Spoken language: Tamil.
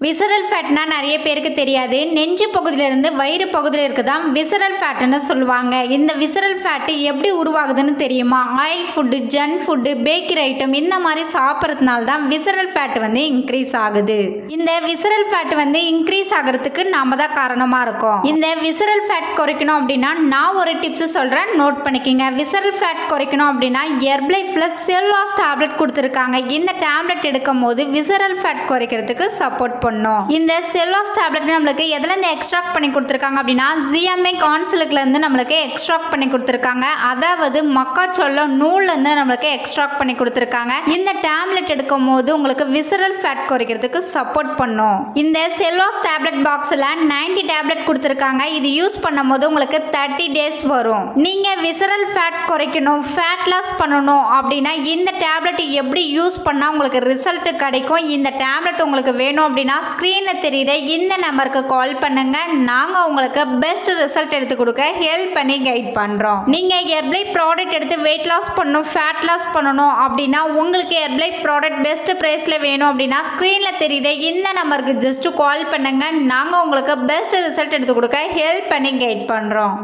விசரல் ஃபேட்னா நிறைய பேருக்கு தெரியாது. நெஞ்சு பகுதியிலிருந்து வயிறு பகுதியில் இருக்குதான் விசரல் ஃபேட்னு சொல்லுவாங்க. இந்த விசரல் ஃபேட் எப்படி உருவாகுதுன்னு தெரியுமா? Oil food, junk food, bakery item இந்த மாதிரி சாப்பிட்றதுனால தான் விசரல் ஃபேட் இன்க்ரீஸ் ஆகுது. இந்த விசரல் ஃபேட் இன்க்ரீஸ் ஆகிறதுக்கு நாம தான் காரணமா இருக்கோம். இந்த விசரல் ஃபேட் குறைக்கணும் அப்படின்னா நான் ஒரு டிப்ஸ் சொல்றேன், நோட் பண்ணிக்கங்க. விசரல் ஃபேட் குறைக்கணும் அப்படின்னா ஹெர்பலைஃப்ல செல்லுலோஸ் டேப்லெட் கொடுத்துருக்காங்க. இந்த டேப்லெட் எடுக்கும் போது விசரல் ஃபேட் குறைக்கிறதுக்கு சப்போர்ட் இந்த செல்லுலோஸ் டேப்லெட் நம்மளுக்கு எதுல இருந்து எக்ஸ்ட்ராக்ட் பண்ணி கொடுத்திருக்காங்க அப்படின்னா ஜிஎம்ஏ கான்சிலுக்குல இருந்து நம்மளுக்கு எக்ஸ்ட்ராக்ட் பண்ணி கொடுத்திருக்காங்க. அதாவது மக்காச்சோள நூல்ல இருந்து நம்மளுக்கு எக்ஸ்ட்ராக்ட் பண்ணி கொடுத்திருக்காங்க. இந்த டேப்லெட் எடுக்கும் போது உங்களுக்கு விசரல் ஃபேட் குறைக்கிறதுக்கு சப்போர்ட் பண்ணும். இந்த செல்லுலோஸ் டேப்லெட் பாக்ஸ்ல 90 டேப்லெட் கொடுத்திருக்காங்க. இது யூஸ் பண்ணும்போது உங்களுக்கு 30 டேஸ் வரும். நீங்க விசரல் ஃபேட் குறைக்கணும், ஃபேட் லாஸ் பண்ணணும் அப்படின்னா இந்த டேப்லெட் எப்படி யூஸ் பண்ணா உங்களுக்கு ரிசல்ட் கிடைக்கும், இந்த டேப்லெட் உங்களுக்கு வேணும் அப்படின்னா ஸ்கிரீன்ல தெரியுற இந்த நம்பருக்கு கால் பண்ணுங்க. நாங்க உங்களுக்கு பெஸ்ட் ரிசல்ட் எடுத்து கொடுக்க ஹெல்ப் பண்ணி கைட் பண்றோம். நீங்க ஹெர்பலை ப்ராடக்ட் எடுத்து வெயிட் லாஸ் பண்ணணும், ஃபேட் லாஸ் பண்ணணும் அப்படின்னா உங்களுக்கு ஹெர்பலை ப்ராடக்ட் பெஸ்ட் பிரைஸ்ல வேணும் அப்படின்னா ஸ்கிரீன்ல தெரியுற இந்த நம்பருக்கு ஜஸ்ட் கால் பண்ணுங்க. நாங்க உங்களுக்கு பெஸ்ட் ரிசல்ட் எடுத்து கொடுக்க ஹெல்ப் பண்ணி கைட் பண்றோம்.